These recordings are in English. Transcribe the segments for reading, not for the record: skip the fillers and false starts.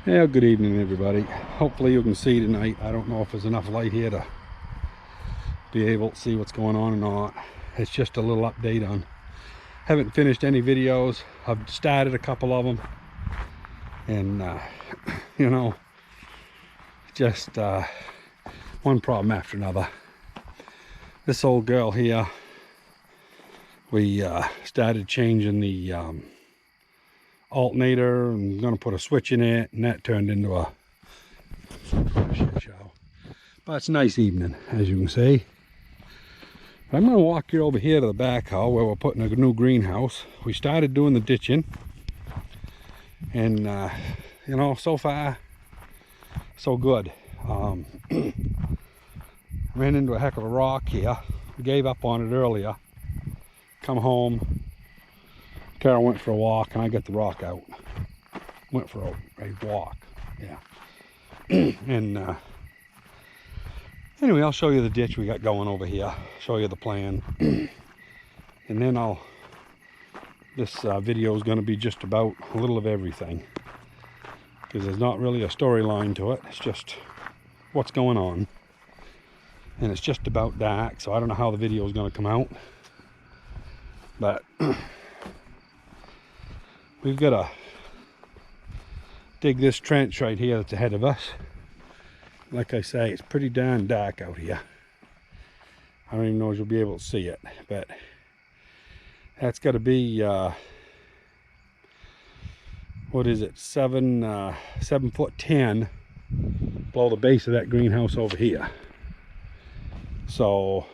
Yeah, good evening everybody. Hopefully you can see tonight. I don't know if there's enough light here to be able to see what's going on or not. It's just a little update on, haven't finished any videos. I've started a couple of them, and you know, just one problem after another. This old girl here, we started changing the alternator and gonna put a switch in it, and that turned into a shit show. But it's a nice evening, as you can see. I'm gonna walk you over here to the back hall where we're putting a new greenhouse. We started doing the ditching, and you know, so far so good. Ran into a heck of a rock here. We gave up on it earlier. Come home, Carol went for a walk, and I got the rock out. Went for a walk, yeah. And anyway, I'll show you the ditch we got going over here. Show you the plan. And then this video is going to be just about a little of everything. Because there's not really a storyline to it. It's just what's going on. And it's just about dark, so I don't know how the video is going to come out. But we've got to dig this trench right here that's ahead of us. Like I say, it's pretty darn dark out here. I don't even know if you'll be able to see it, but that's got to be what is it, 7'10" below the base of that greenhouse over here. So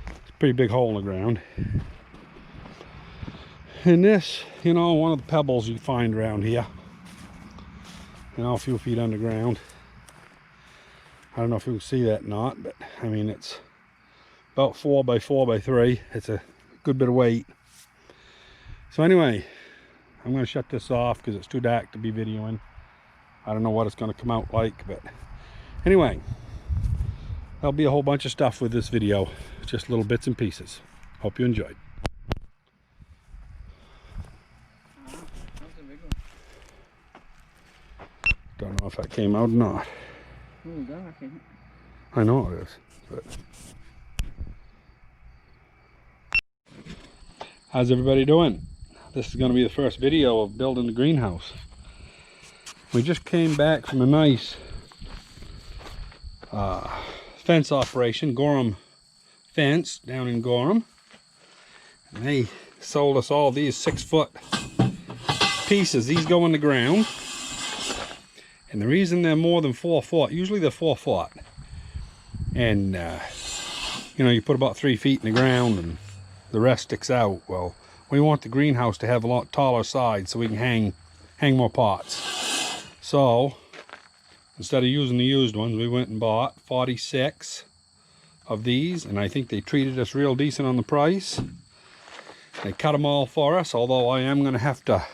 it's a pretty big hole in the ground. And this, you know, one of the pebbles you find around here, you know, a few feet underground. I don't know if you can see that or not, but I mean, it's about 4 by 4 by 3. It's a good bit of weight. So anyway, I'm going to shut this off because it's too dark to be videoing. I don't know what it's going to come out like, but anyway, there'll be a whole bunch of stuff with this video, just little bits and pieces. Hope you enjoyed. Don't know if that came out or not. I know it is, but how's everybody doing? This is going to be the first video of building the greenhouse. We just came back from a nice fence operation, Gorham Fence down in Gorham, and they sold us all these 6-foot pieces. These go in the ground. And the reason they're more than 4 foot, usually they're 4 foot. And, you know, you put about 3 feet in the ground and the rest sticks out. Well, we want the greenhouse to have a lot taller sides so we can hang more pots. So, instead of using the used ones, we went and bought 46 of these. And I think they treated us real decent on the price. They cut them all for us, although I am going to have to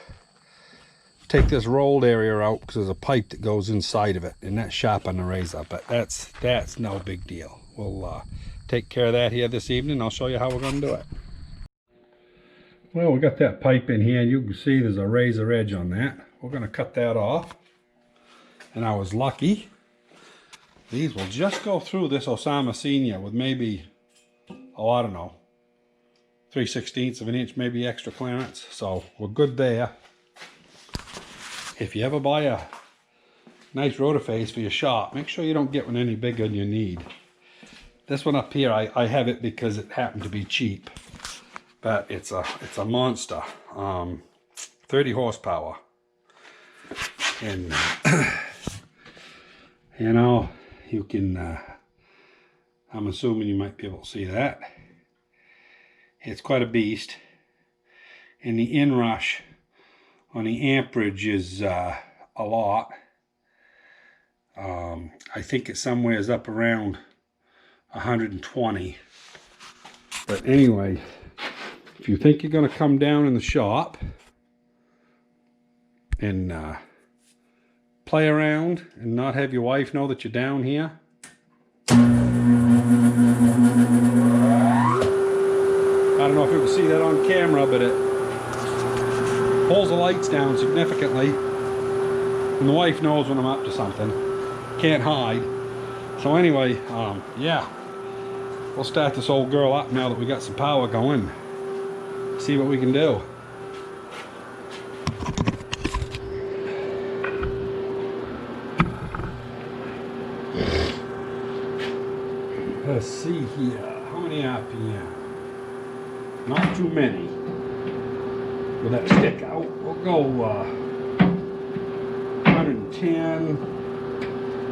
take this rolled area out because there's a pipe that goes inside of it, and that's sharp on the razor, but that's no big deal. We'll take care of that here this evening. I'll show you how we're going to do it. Well, we got that pipe in here. You can see there's a razor edge on that. We're going to cut that off, and I was lucky. These will just go through this Osama Senior with maybe, oh, I don't know, 3/16 of an inch, maybe extra clearance, so we're good there. If you ever buy a nice rotophase for your shop, make sure you don't get one any bigger than you need. This one up here, I have it because it happened to be cheap, but it's a monster. 30 horsepower, and you know, you can. I'm assuming you might be able to see that. It's quite a beast, and the inrush on the amperage is a lot. I think it somewhere is up around 120. But anyway, if you think you're going to come down in the shop and play around and not have your wife know that you're down here, I don't know if you can see that on camera, but it pulls the lights down significantly. And the wife knows when I'm up to something. Can't hide. So anyway, yeah. We'll start this old girl up now that we got some power going. See what we can do. Let's see here. How many RPM? Not too many. With that stick out, we'll go 110.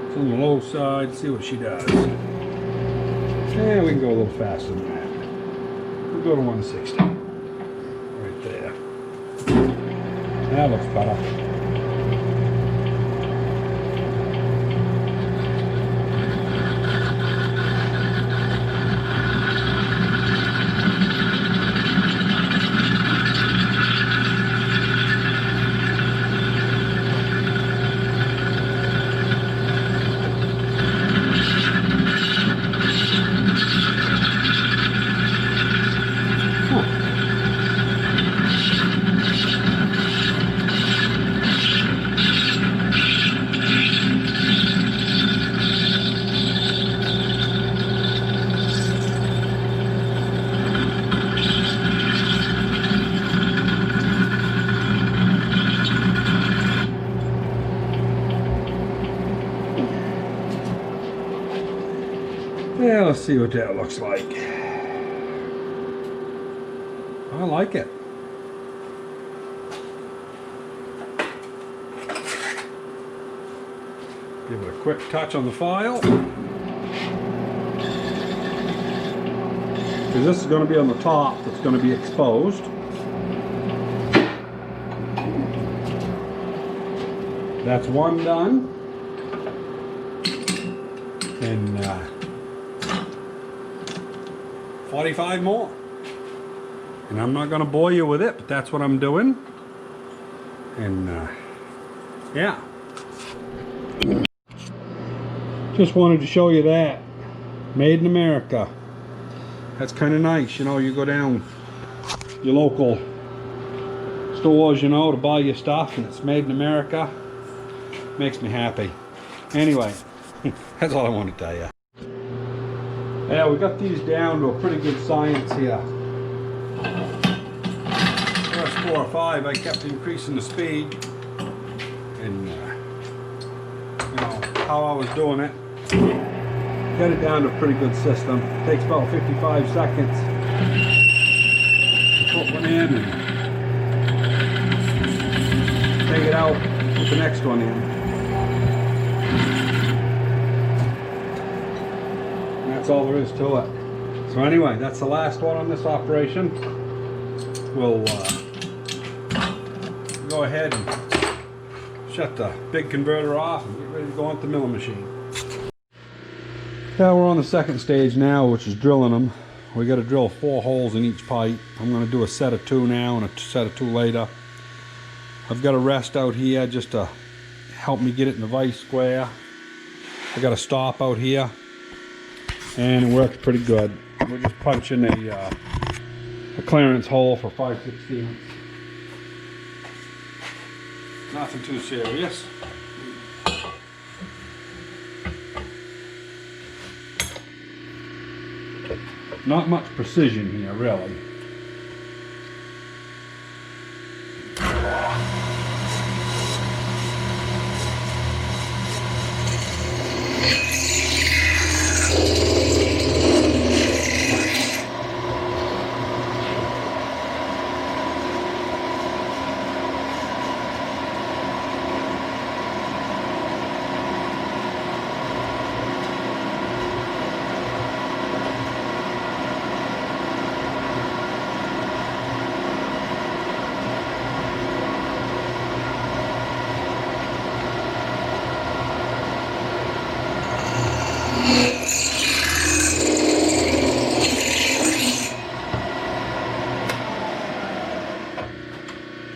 It's on the low side. See what she does. Yeah, we can go a little faster than that. We'll go to 160. Right there. That looks better. Yeah, let's see what that looks like. I like it. Give it a quick touch on the file. Because this is going to be on the top that's going to be exposed. That's one done. And 45 more. And I'm not going to bore you with it, but that's what I'm doing. And yeah. Just wanted to show you that. Made in America. That's kind of nice. You know, you go down your local stores, you know, to buy your stuff, and it's made in America. Makes me happy. Anyway, that's all I want to tell you. Yeah, we got these down to a pretty good science here. First 4 or 5, I kept increasing the speed, and you know how I was doing it. Got it down to a pretty good system. Takes about 55 seconds to put one in and take it out, put the next one in. That's all there is to it. So anyway, that's the last one on this operation. We'll go ahead and shut the big converter off and get ready to go on the milling machine. Yeah, we're on the second stage now, which is drilling them. We got to drill 4 holes in each pipe. I'm going to do a set of 2 now and a set of 2 later. I've got a rest out here just to help me get it in the vice square. I got a stop out here. And it works pretty good. We're just punching a clearance hole for 5/16. Nothing too serious. Not much precision here, really.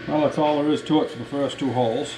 Well, that's all there is to it for the first 2 holes.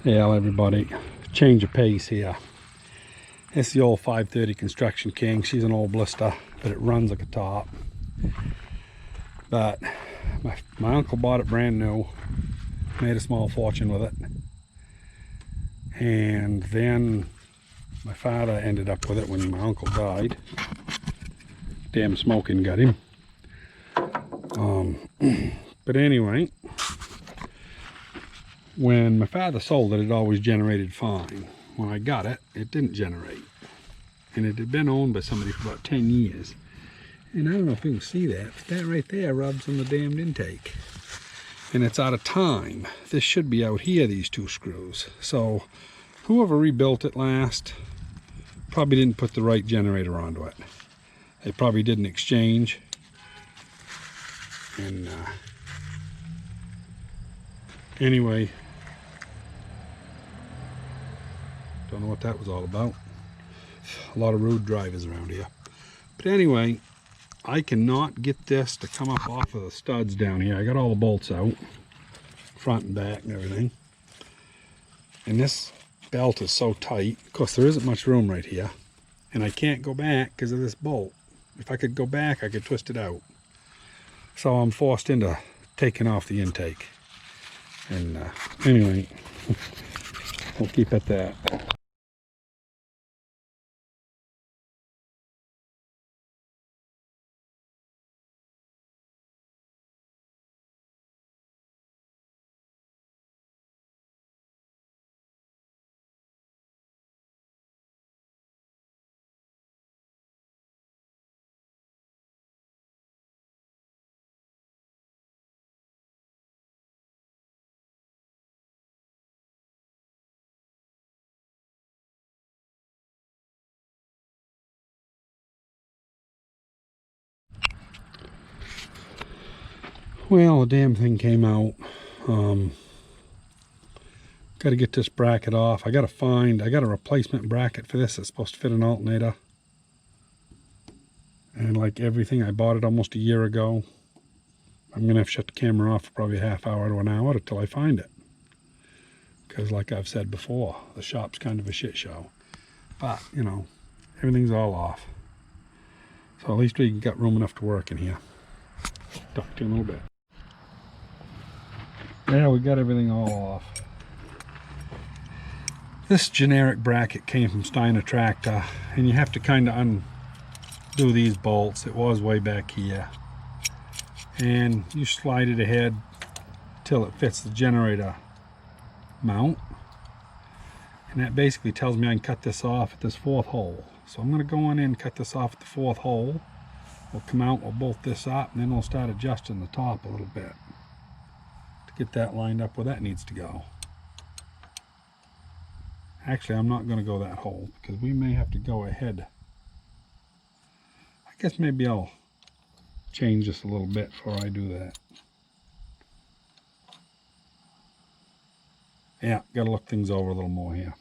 Yeah, everybody, change of pace here. It's the old 530 Construction King. She's an old blister, but it runs like a top. But my uncle bought it brand new, made a small fortune with it, and then my father ended up with it when my uncle died. Damn smoking got him. But anyway, when my father sold it, it always generated fine. When I got it, it didn't generate. And it had been owned by somebody for about 10 years. And I don't know if you can see that, but that right there rubs on the damned intake. And it's out of time. This should be out here, these two screws. So whoever rebuilt it last probably didn't put the right generator onto it. They probably didn't exchange. And anyway, don't know what that was all about. A lot of rude drivers around here. But anyway, I cannot get this to come up off of the studs down here. I got all the bolts out, front and back and everything. And this belt is so tight. Of course, there isn't much room right here. And I can't go back because of this bolt. If I could go back, I could twist it out. So I'm forced into taking off the intake. And anyway, we'll keep at that. Well, the damn thing came out. Got to get this bracket off. I got a replacement bracket for this that's supposed to fit an alternator. And like everything, I bought it almost a year ago. I'm going to have to shut the camera off for probably a half hour to an hour until I find it. Because like I've said before, the shop's kind of a shit show. But, you know, everything's all off. So at least we got room enough to work in here. Talk to you in a little bit. Yeah, we got everything all off. This generic bracket came from Steiner Tractor, and you have to kind of undo these bolts. It was way back here. And you slide it ahead till it fits the generator mount. And that basically tells me I can cut this off at this fourth hole. So I'm going to go on in and cut this off at the fourth hole. We'll come out, we'll bolt this up, and then we'll start adjusting the top a little bit to get that lined up where that needs to go. Actually, I'm not going to go that hole because we may have to go ahead. I guess maybe I'll change this a little bit before I do that. Yeah, got to look things over a little more here.